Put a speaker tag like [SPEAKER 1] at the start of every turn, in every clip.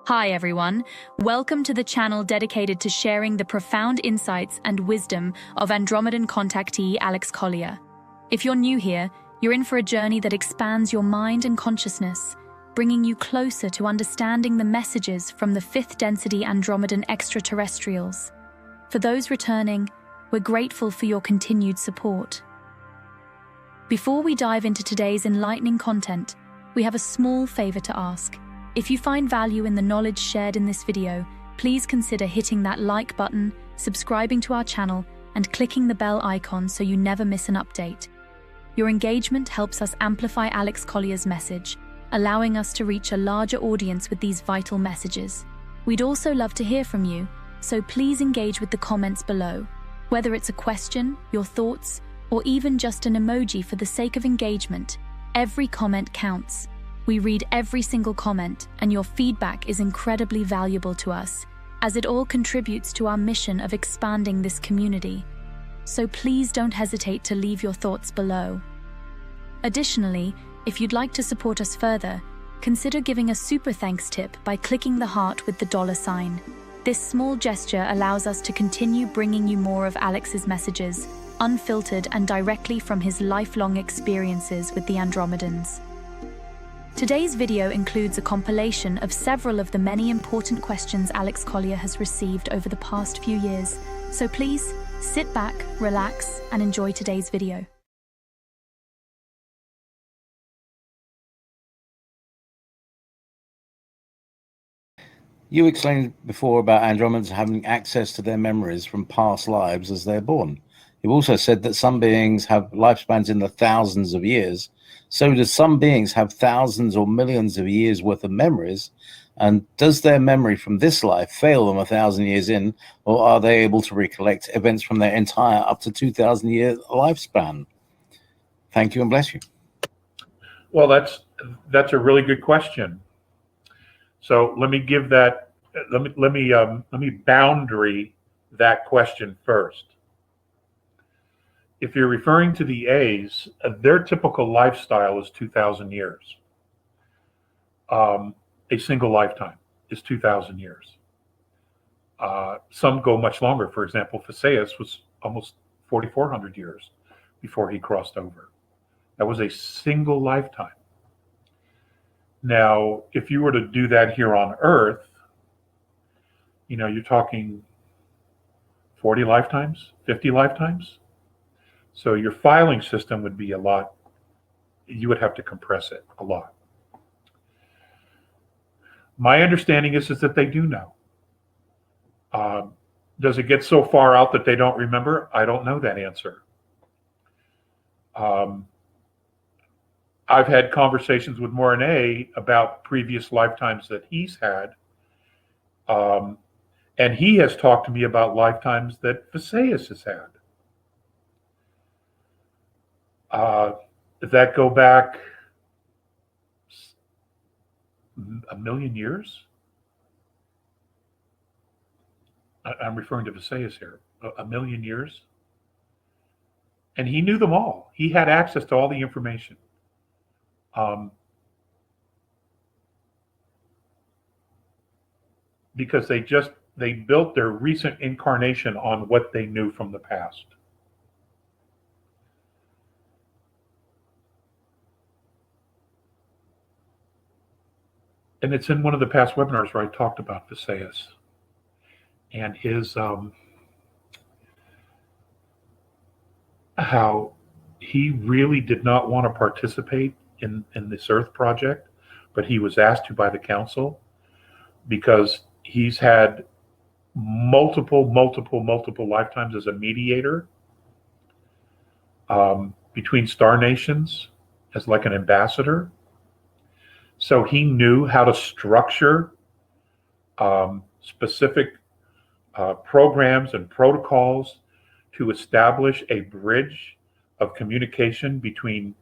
[SPEAKER 1] Hi everyone, welcome to the channel dedicated to sharing the profound insights and wisdom of Andromedan Contactee Alex Collier. If you're new here, you're in for a journey that expands your mind and consciousness, bringing you closer to understanding the messages from the fifth density Andromedan extraterrestrials. For those returning, we're grateful for your continued support. Before we dive into today's enlightening content, we have a small favor to ask. If you find value in the knowledge shared in this video, please consider hitting that like button, subscribing to our channel, and clicking the bell icon so you never miss an update. Your engagement helps us amplify Alex Collier's message, allowing us to reach a larger audience with these vital messages. We'd also love to hear from you, so please engage with the comments below. Whether it's a question, your thoughts, or even just an emoji for the sake of engagement, every comment counts. We read every single comment, and your feedback is incredibly valuable to us, as it all contributes to our mission of expanding this community. So please don't hesitate to leave your thoughts below. Additionally, if you'd like to support us further, consider giving a super thanks tip by clicking the heart with the $sign. This small gesture allows us to continue bringing you more of Alex's messages, unfiltered and directly from his lifelong experiences with the Andromedans. Today's video includes a compilation of several of the many important questions Alex Collier has received over the past few years, so please sit back, relax, and enjoy today's video.
[SPEAKER 2] You explained before about Andromedans having access to their memories from past lives as they're born. You've also said that some beings have lifespans in the thousands of years. So do some beings have thousands or millions of years worth of memories? And does their memory from this life fail them 1,000 years in, or are they able to recollect events from their entire up to 2,000 year lifespan? Thank you and bless you.
[SPEAKER 3] Well, that's a really good question. So let me give that. Let me boundary that question first. If you're referring to the A's, their typical lifestyle is 2,000 years. A single lifetime is 2,000 years. Some go much longer. For example, Theseus was almost 4,400 years before he crossed over. That was a single lifetime. Now, if you were to do that here on Earth, you're talking 40 lifetimes, 50 lifetimes. So your filing system would be a lot, you would have to compress it a lot. My understanding is that they do know. Does it get so far out that they don't remember? I don't know that answer. I've had conversations with Morine about previous lifetimes that he's had. And he has talked to me about lifetimes that Theseus has had. That go back 1,000,000 years. I'm referring to Theseus here. 1,000,000 years. And he knew them all. He had access to all the information. Because they built their recent incarnation on what they knew from the past. And it's in one of the past webinars where I talked about Theseus and his how he really did not want to participate in this Earth project, but he was asked to by the council because he's had multiple lifetimes as a mediator between star nations as like an ambassador. So he knew how to structure specific programs and protocols to establish a bridge of communication between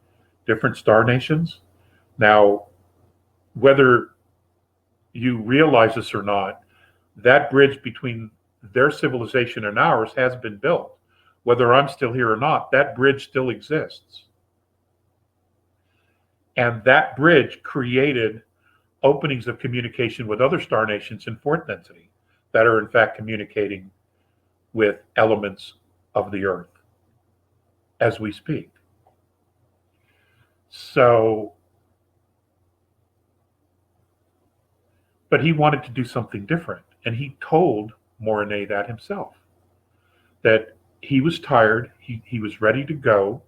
[SPEAKER 3] different star nations. Now, whether you realize this or not, that bridge between their civilization and ours has been built. Whether I'm still here or not, that bridge still exists. And that bridge created openings of communication with other star nations in fourth density that are in fact communicating with elements of the Earth as we speak. So, but he wanted to do something different. And he told Morine that himself, that he was tired, he was ready to go,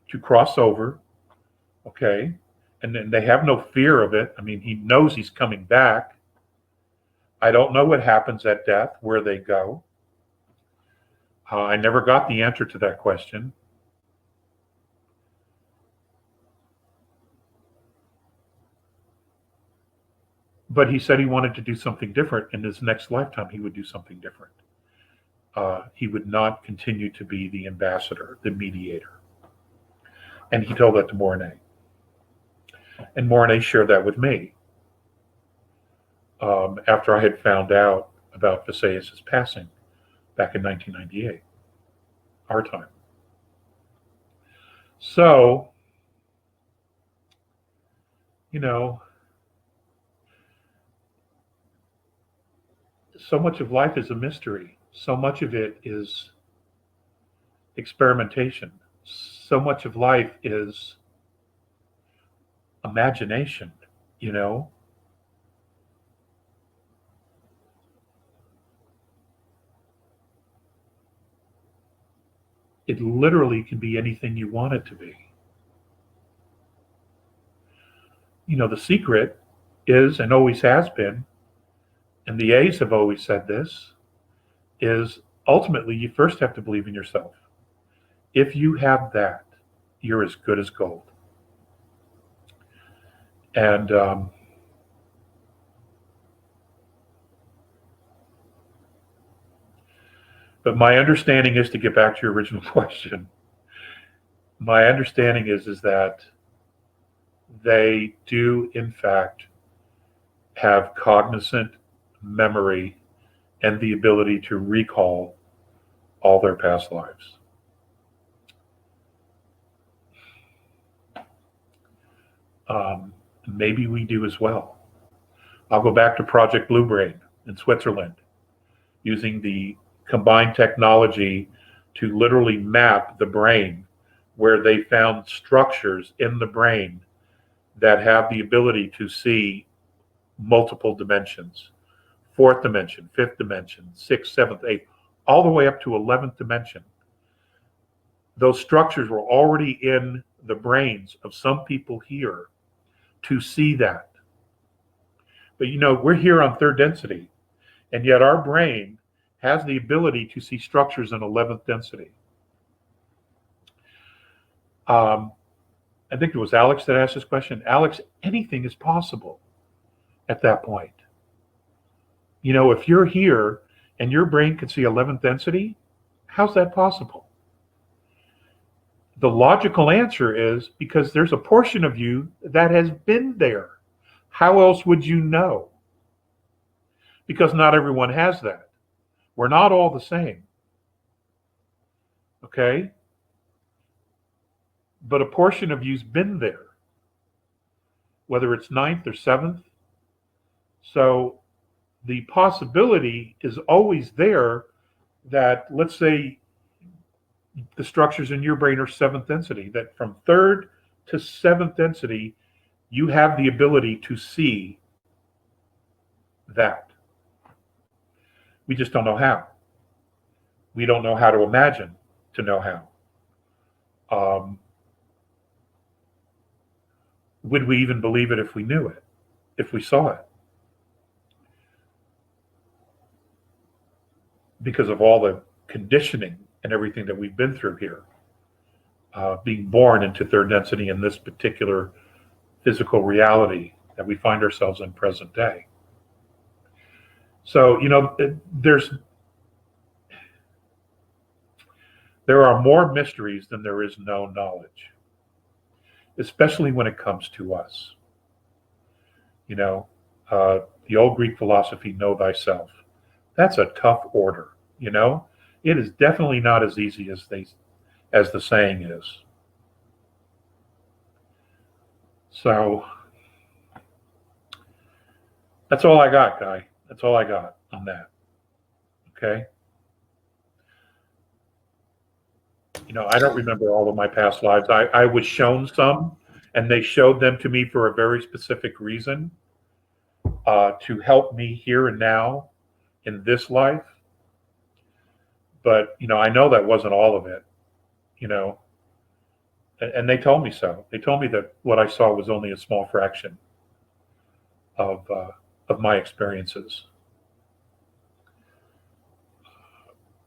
[SPEAKER 3] to cross over, okay? And then they have no fear of it. I mean, he knows he's coming back. I don't know what happens at death, where they go. I never got the answer to that question. But he said he wanted to do something different. In his next lifetime, he would do something different. He would not continue to be the ambassador, the mediator. And he told that to Morine. And Morine shared that with me after I had found out about Visayas' passing back in 1998, our time. So, you know, so much of life is a mystery. So much of it is experimentation. So much of life is imagination, you know. It literally can be anything you want it to be. You know, the secret is, and always has been, and the A's have always said this, is ultimately you first have to believe in yourself. If you have that, you're as good as gold. And but my understanding is, to get back to your original question, my understanding is that they do in fact have cognizant memory and the ability to recall all their past lives. Maybe we do as well. I'll go back to Project Blue Brain in Switzerland, using the combined technology to literally map the brain, where they found structures in the brain that have the ability to see multiple dimensions, fourth dimension, fifth dimension, sixth, seventh, eighth, all the way up to 11th dimension. Those structures were already in the brains of some people here to see that. But you know, we're here on third density, and yet our brain has the ability to see structures in 11th density. I think it was Alex that asked this question. Alex, anything is possible at that point. You know, if you're here and your brain can see 11th density, how's that possible? The logical answer is because there's a portion of you that has been there. How else would you know? Because not everyone has that. We're not all the same. Okay? But a portion of you's been there, whether it's ninth or seventh. So the possibility is always there that, let's say, the structures in your brain are seventh density, that from third to seventh density, you have the ability to see that. We just don't know how. We don't know how to imagine to know how. Would we even believe it if we knew it, if we saw it? Because of all the conditioning and everything that we've been through here, being born into third density in this particular physical reality that we find ourselves in present day. So, you know, there are more mysteries than there is known knowledge, especially when it comes to us. You know, the old Greek philosophy, know thyself. That's a tough order, you know. It is definitely not as easy as the saying is. So, That's all I got, Guy. That's all I got on that. Okay. I don't remember all of my past lives. I was shown some, and they showed them to me for a very specific reason, to help me here and now in this life. But, I know that wasn't all of it, and they told me so. They told me that what I saw was only a small fraction of my experiences.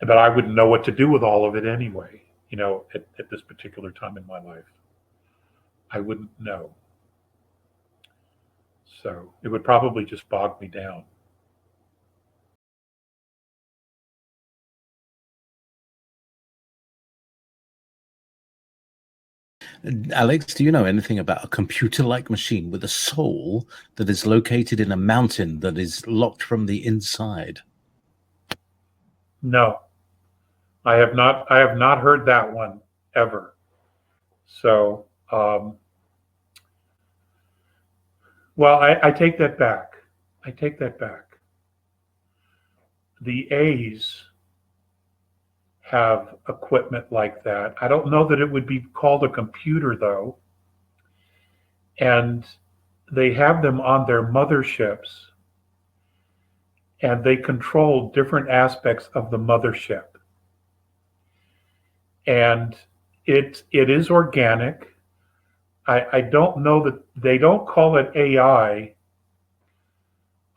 [SPEAKER 3] But I wouldn't know what to do with all of it anyway, at this particular time in my life. I wouldn't know. So it would probably just bog me down.
[SPEAKER 2] Alex, do you know anything about a computer-like machine with a soul that is located in a mountain that is locked from the inside?
[SPEAKER 3] No, I have not heard that one ever. So, well, I take that back. I take that back. The A's have equipment like that. I don't know that it would be called a computer, though. And they have them on their motherships, and they control different aspects of the mothership. And it is organic. I don't know that they don't call it AI.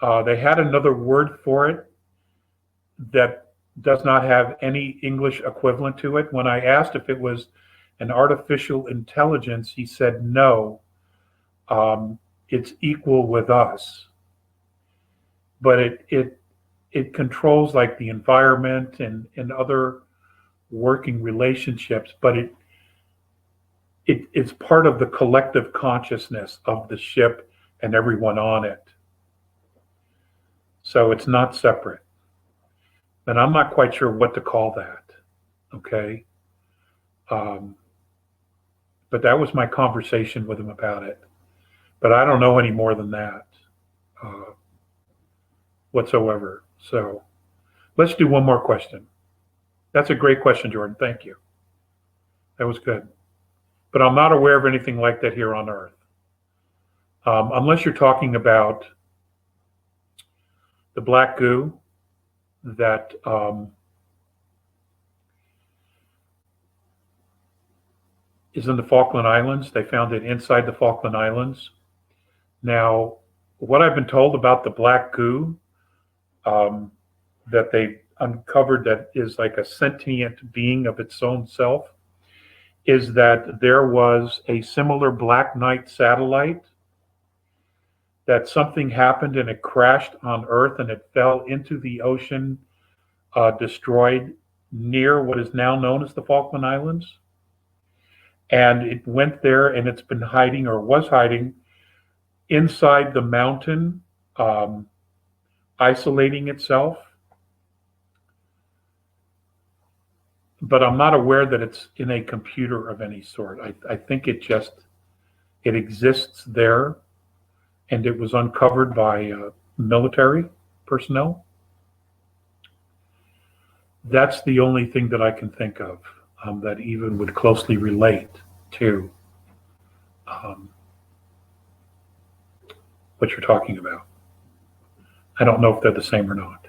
[SPEAKER 3] They had another word for it that does not have any English equivalent to it. When I asked if it was an artificial intelligence, he said no. It's equal with us, but it controls like the environment and other working relationships, but it's part of the collective consciousness of the ship and everyone on it. So it's not separate. And I'm not quite sure what to call that. Okay. But that was my conversation with him about it. But I don't know any more than that whatsoever. So let's do one more question. That's a great question, Jordan. Thank you. That was good. But I'm not aware of anything like that here on Earth. Unless you're talking about the black goo that is in the Falkland Islands. They found it inside the Falkland Islands. Now, what I've been told about the black goo that they uncovered that is like a sentient being of its own self is that there was a similar Black Knight satellite, that something happened and it crashed on Earth and it fell into the ocean, destroyed near what is now known as the Falkland Islands. And it went there and it's been hiding, or was hiding, inside the mountain, isolating itself. But I'm not aware that it's in a computer of any sort. I think it exists there, and it was uncovered by military personnel. That's the only thing that I can think of that even would closely relate to what you're talking about. I don't know if they're the same or not.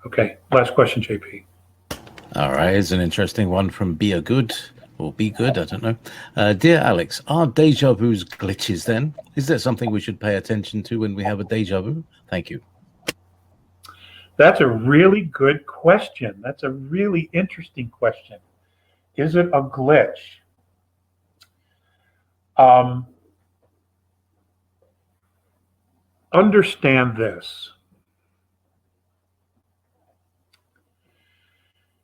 [SPEAKER 3] Okay, last question, JP.
[SPEAKER 2] All right, it's an interesting one from Be Good, I don't know. Dear Alex, are deja vus glitches then? Is there something we should pay attention to when we have a deja vu? Thank you.
[SPEAKER 3] That's a really good question. That's a really interesting question. Is it a glitch? Understand this.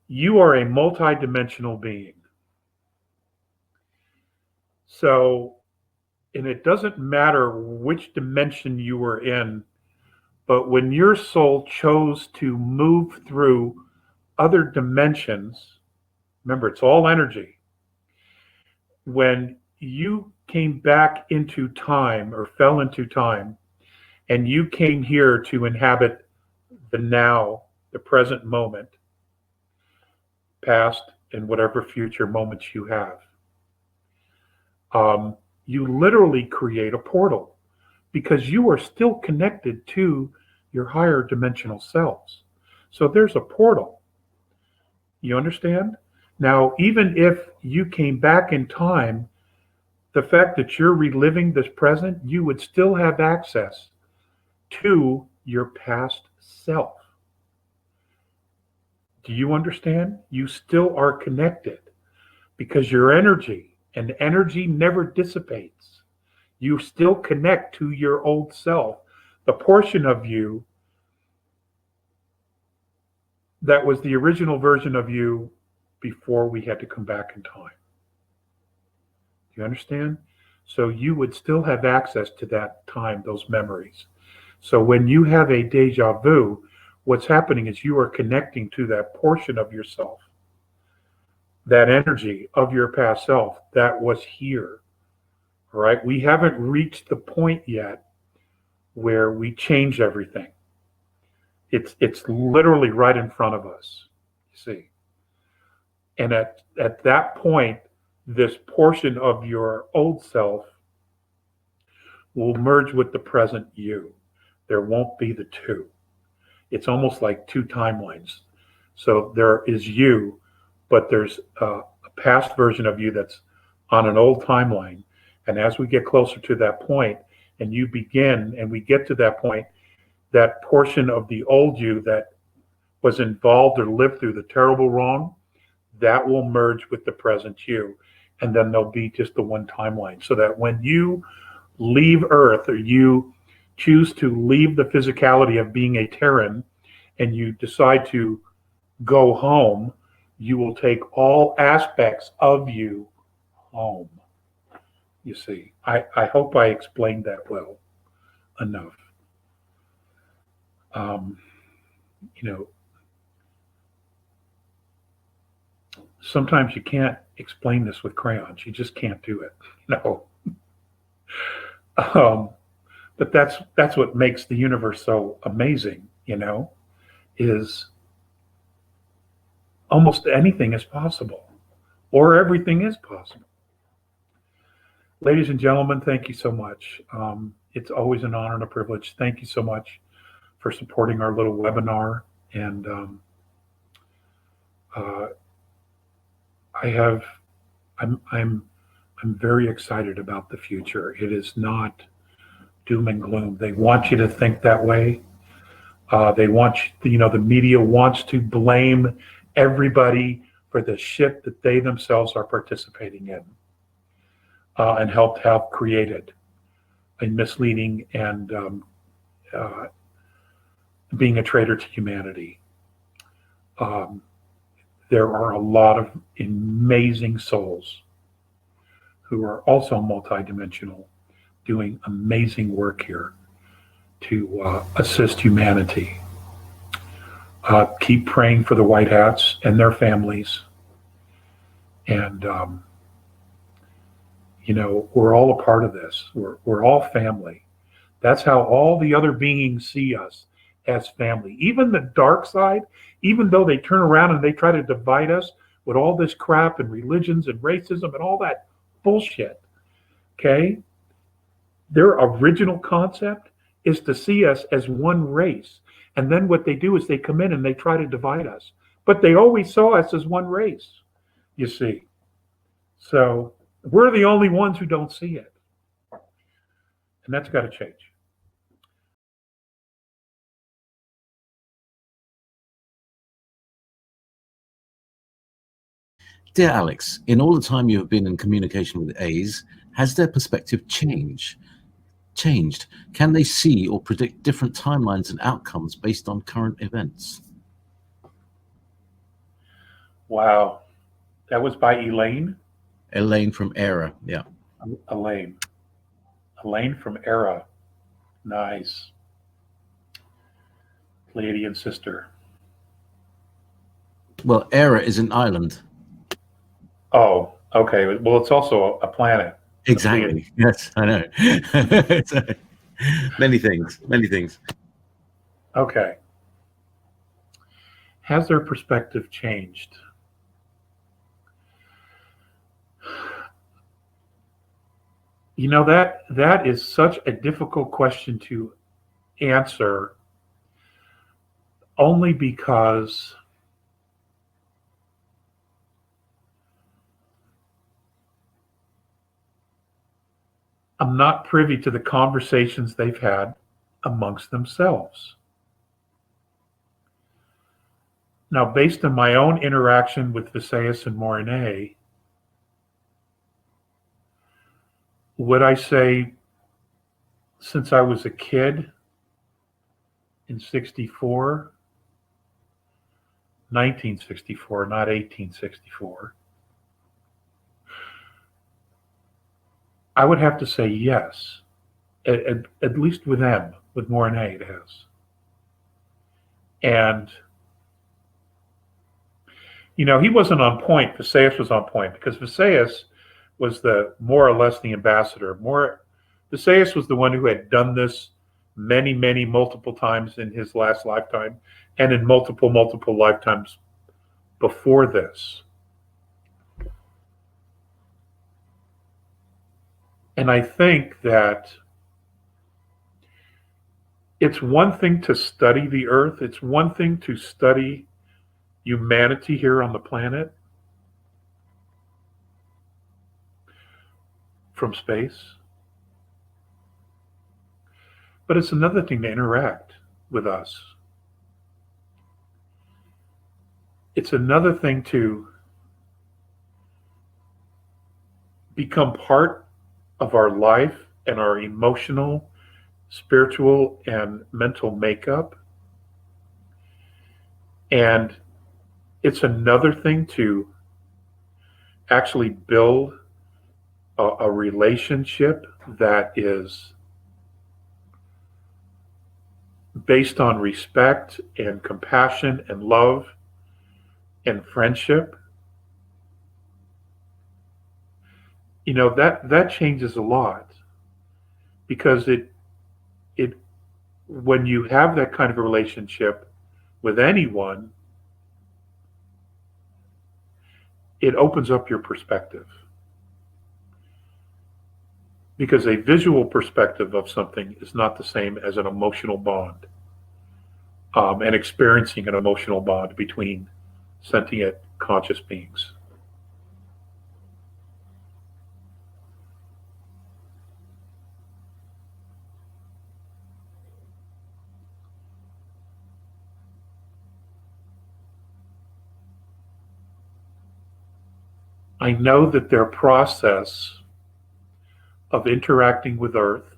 [SPEAKER 3] You are a multidimensional being. So, and it doesn't matter which dimension you were in, but when your soul chose to move through other dimensions, remember, it's all energy. When you came back into time or fell into time and you came here to inhabit the now, the present moment, past and whatever future moments you have, you literally create a portal because you are still connected to your higher dimensional selves. So there's a portal. You understand? Now, even if you came back in time, the fact that you're reliving this present, you would still have access to your past self. Do you understand? You still are connected because your energy, and energy never dissipates. You still connect to your old self, the portion of you that was the original version of you before we had to come back in time. Do you understand? So you would still have access to that time, those memories. So when you have a deja vu, what's happening is you are connecting to that portion of yourself, that energy of your past self that was here. All right? We haven't reached the point yet where we change everything. It's literally right in front of us, you see. And at that point, this portion of your old self will merge with the present you. There won't be the two. It's almost like two timelines. So there is you, but there's a past version of you that's on an old timeline. And as we get closer to that point, and you begin, and we get to that point, that portion of the old you that was involved or lived through the terrible wrong, that will merge with the present you. And then there'll be just the one timeline. So that when you leave Earth, or you choose to leave the physicality of being a Terran, and you decide to go home, you will take all aspects of you home. You see, I hope I explained that well enough. You know, sometimes you can't explain this with crayons. You just can't do it. No. But that's what makes the universe so amazing, you know, is almost anything is possible, or everything is possible. Ladies and gentlemen, thank you so much. It's always an honor and a privilege. Thank you so much for supporting our little webinar. And I'm very excited about the future. It is not doom and gloom. They want you to think that way. They want you, the media wants to blame everybody for the shit that they themselves are participating in, and helped have created in misleading and being a traitor to humanity. There are a lot of amazing souls who are also multidimensional, doing amazing work here to assist humanity. Keep praying for the White Hats and their families. And, we're all a part of this. We're all family. That's how all the other beings see us, as family. Even the dark side, even though they turn around and they try to divide us with all this crap and religions and racism and all that bullshit, okay? Their original concept is to see us as one race. And then what they do is they come in and they try to divide us. But they always saw us as one race, you see. So we're the only ones who don't see it. And that's got to change.
[SPEAKER 2] Dear Alex, in all the time you have been in communication with A's, has their perspective changed? Can they see or predict different timelines and outcomes based on current events?
[SPEAKER 3] Wow. That was by Elaine?
[SPEAKER 2] Elaine from ERA, yeah.
[SPEAKER 3] Elaine from ERA. Nice. Pleiadian sister.
[SPEAKER 2] Well, ERA is an island.
[SPEAKER 3] Oh, okay. Well, it's also a planet.
[SPEAKER 2] Exactly. Yes, I know. Many things, many things.
[SPEAKER 3] Okay. Has their perspective changed? You know, that is such a difficult question to answer, only because I'm not privy to the conversations they've had amongst themselves. Now, based on my own interaction with Visayas and Morine, would I say, since I was a kid in 64, 1964, not 1864, I would have to say yes. At least with them, with Morine it has. And, you know, he wasn't on point. Visayas was on point, because Visayas was more or less the ambassador. Visayas was the one who had done this multiple times in his last lifetime, and in multiple lifetimes before this. And I think that it's one thing to study the Earth. It's one thing to study humanity here on the planet from space. But it's another thing to interact with us. It's another thing to become part of our life and our emotional, spiritual, and mental makeup. And it's another thing to actually build a relationship that is based on respect and compassion and love and friendship. You know, that changes a lot, because it when you have that kind of a relationship with anyone, it opens up your perspective. Because a visual perspective of something is not the same as an emotional bond, and experiencing an emotional bond between sentient conscious beings. I know that their process of interacting with Earth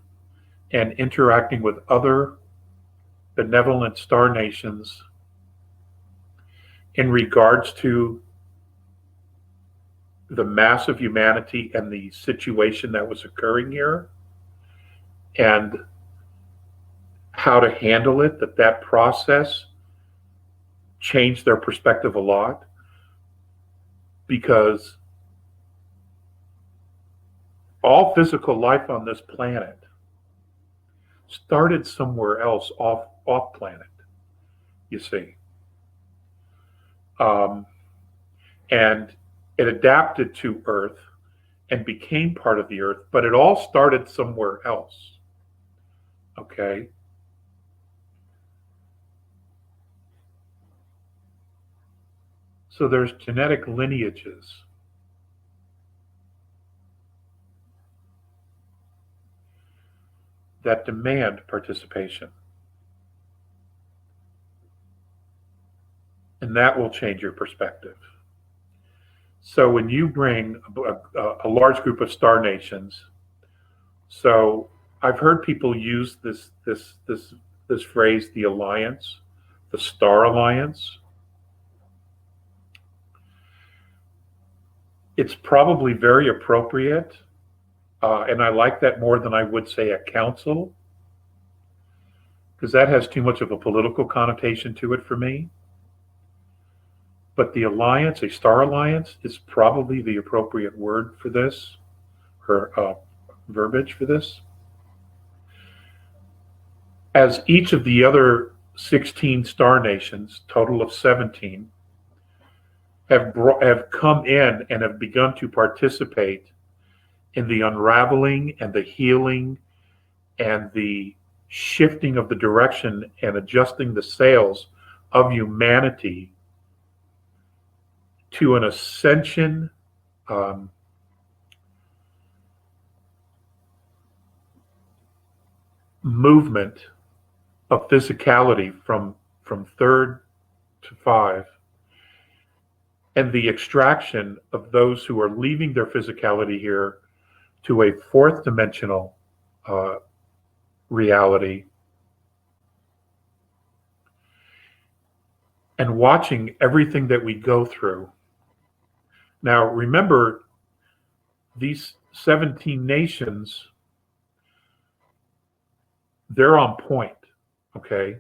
[SPEAKER 3] and interacting with other benevolent star nations in regards to the mass of humanity and the situation that was occurring here, and how to handle it, that process changed their perspective a lot, because all physical life on this planet started somewhere else off planet, you see. And it adapted to Earth and became part of the Earth, but it all started somewhere else. Okay? So there's genetic lineages that demand participation. And that will change your perspective. So when you bring a large group of star nations, so I've heard people use this phrase, the alliance, the Star Alliance. It's probably very appropriate, and I like that more than I would say a council, because that has too much of a political connotation to it for me. But the alliance, a star alliance, is probably the appropriate word for this, or verbiage for this. as each of the other 16 star nations, total of 17, have come in and have begun to participate in the unraveling and the healing and the shifting of the direction and adjusting the sails of humanity to an ascension movement of physicality from third to five, and the extraction of those who are leaving their physicality here to a fourth dimensional reality, and watching everything that we go through. Now, remember, these 17 nations, they're on point, okay?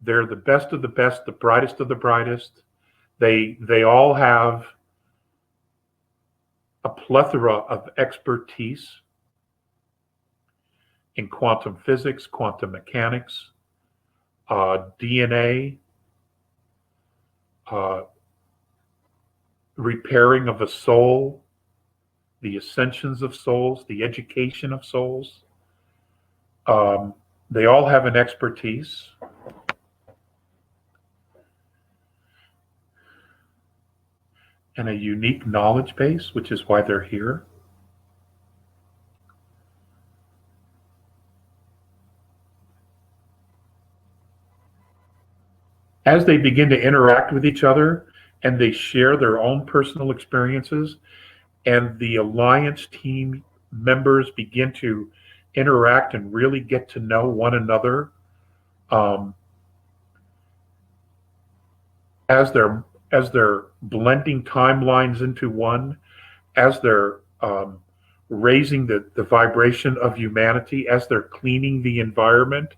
[SPEAKER 3] They're the best of the best, the brightest of the brightest. They all have a plethora of expertise in quantum physics, quantum mechanics, DNA, repairing of a soul, the ascensions of souls, the education of souls. They all have an expertise. And a unique knowledge base, which is why they're here. As they begin to interact with each other and they share their own personal experiences, and the alliance team members begin to interact and really get to know one another, as they're blending timelines into one, as they're raising the vibration of humanity, as they're cleaning the environment,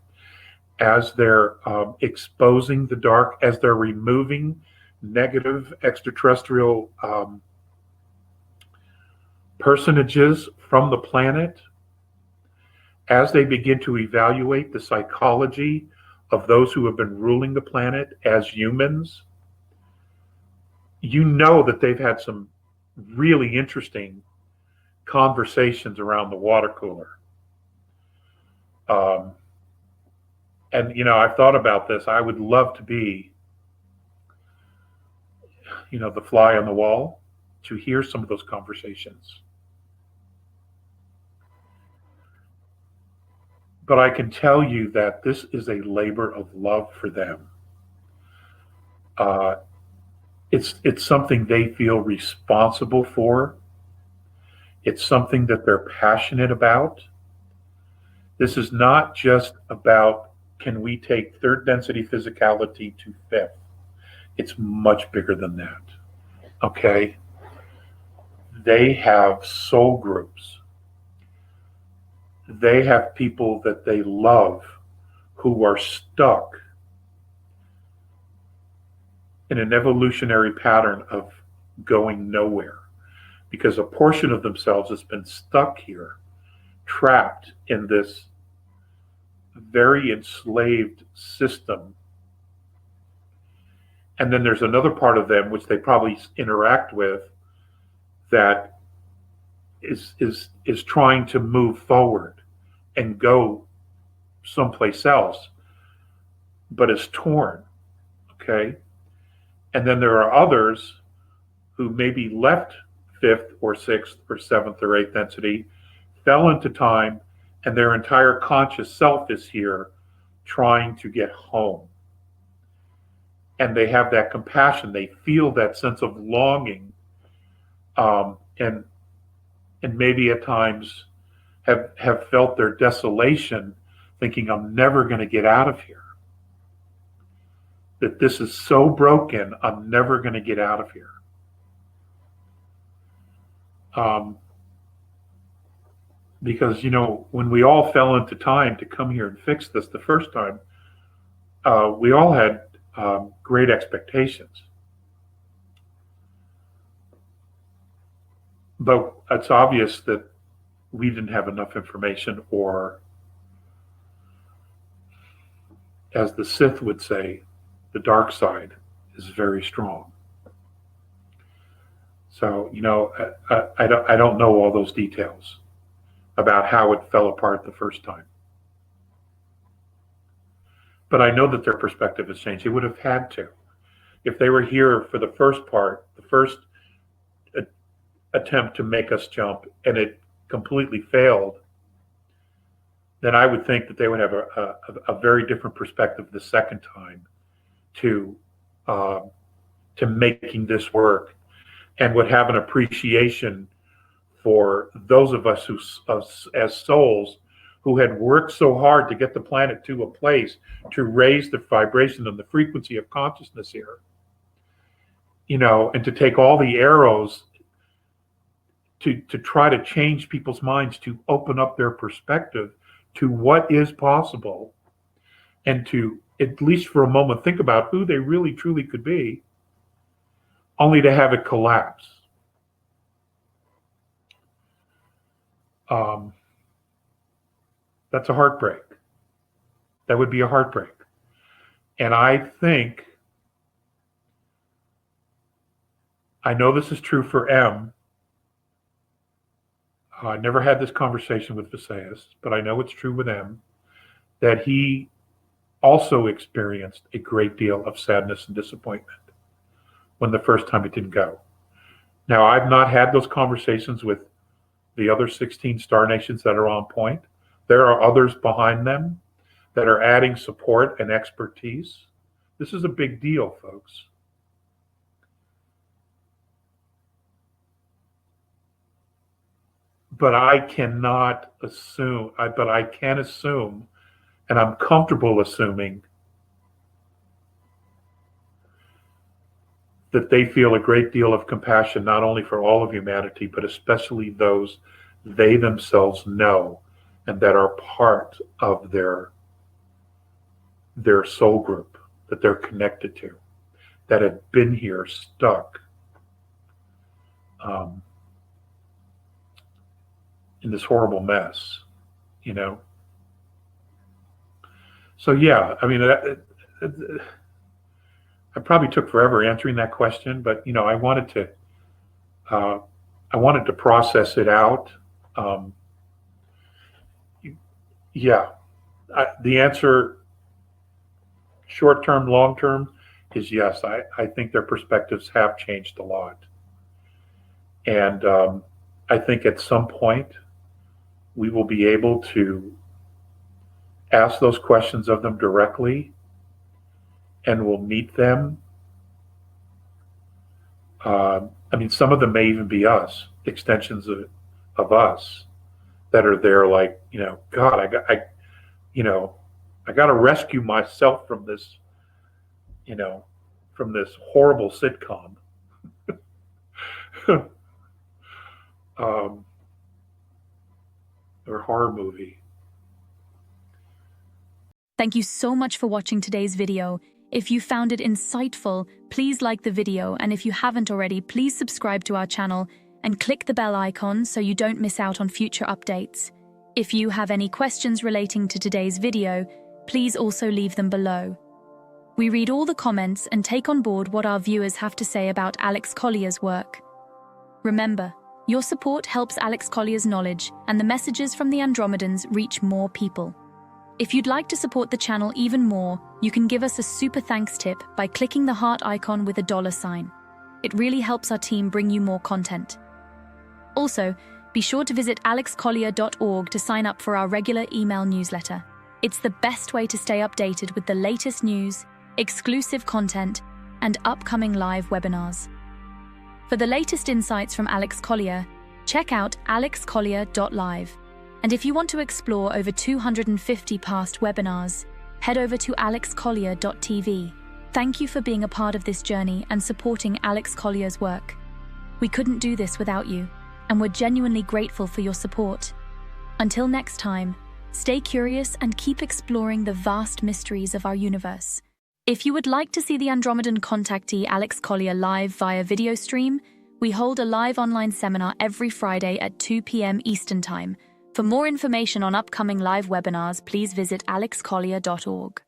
[SPEAKER 3] as they're exposing the dark, as they're removing negative extraterrestrial personages from the planet, as they begin to evaluate the psychology of those who have been ruling the planet as humans, you know that they've had some really interesting conversations around the water cooler. And, you know, I've thought about this. I would love to be, you know, the fly on the wall to hear some of those conversations. But I can tell you that this is a labor of love for them. It's something they feel responsible for. It's something that they're passionate about. This is not just about, can we take third density physicality to fifth? It's much bigger than that. Okay? They have soul groups. They have people that they love who are stuck in an evolutionary pattern of going nowhere, because a portion of themselves has been stuck here, trapped in this very enslaved system. And then there's another part of them which they probably interact with that is trying to move forward and go someplace else, but is torn. Okay? And then there are others who maybe left fifth or sixth or seventh or eighth density, fell into time, and their entire conscious self is here trying to get home. And they have that compassion. They feel that sense of longing, and maybe at times have felt their desolation, thinking, I'm never going to get out of here. That this is so broken, I'm never going to get out of here. Because, you know, when we all fell into time to come here and fix this the first time, we all had great expectations. But it's obvious that we didn't have enough information, or as the Sith would say, the dark side is very strong. So, I don't know all those details about how it fell apart the first time. But I know that their perspective has changed. It would have had to. If they were here for the first part, the first attempt to make us jump, and it completely failed, then I would think that they would have a very different perspective the second time to making this work, and would have an appreciation for those of us who, as souls, who had worked so hard to get the planet to a place to raise the vibration and the frequency of consciousness here, and to take all the arrows to try to change people's minds, to open up their perspective to what is possible, and to, at least for a moment, think about who they really truly could be, only to have it collapse. That's a heartbreak. That would be a heartbreak. And I know this is true for M. I never had this conversation with Visayas, but I know it's true with M, that he also experienced a great deal of sadness and disappointment when the first time it didn't go. Now, I've not had those conversations with the other 16 star nations that are on point. There are others behind them that are adding support and expertise. This is a big deal, folks. But I cannot assume, but I can assume, and I'm comfortable assuming, that they feel a great deal of compassion, not only for all of humanity, but especially those they themselves know and that are part of their soul group, that they're connected to, that have been here stuck in this horrible mess, So yeah, I mean, I probably took forever answering that question, but I wanted to process it out. The answer, short term, long term, is yes. I think their perspectives have changed a lot, and I think at some point we will be able to ask those questions of them directly, and we'll meet them. Some of them may even be us, extensions of us that are there, like, God, I got to rescue myself from this, from this horrible sitcom. Or horror movie.
[SPEAKER 1] Thank you so much for watching today's video. If you found it insightful, please like the video, and if you haven't already, please subscribe to our channel and click the bell icon so you don't miss out on future updates. If you have any questions relating to today's video, please also leave them below. We read all the comments and take on board what our viewers have to say about Alex Collier's work. Remember, your support helps Alex Collier's knowledge and the messages from the Andromedans reach more people. If you'd like to support the channel even more, you can give us a super thanks tip by clicking the heart icon with a $sign. It really helps our team bring you more content. Also, be sure to visit alexcollier.org to sign up for our regular email newsletter. It's the best way to stay updated with the latest news, exclusive content, and upcoming live webinars. For the latest insights from Alex Collier, check out alexcollier.live. And if you want to explore over 250 past webinars, head over to alexcollier.tv. Thank you for being a part of this journey and supporting Alex Collier's work. We couldn't do this without you, and we're genuinely grateful for your support. Until next time, stay curious and keep exploring the vast mysteries of our universe. If you would like to see the Andromedan Contactee Alex Collier live via video stream, we hold a live online seminar every Friday at 2 p.m. Eastern Time. For more information on upcoming live webinars, please visit alexcollier.org.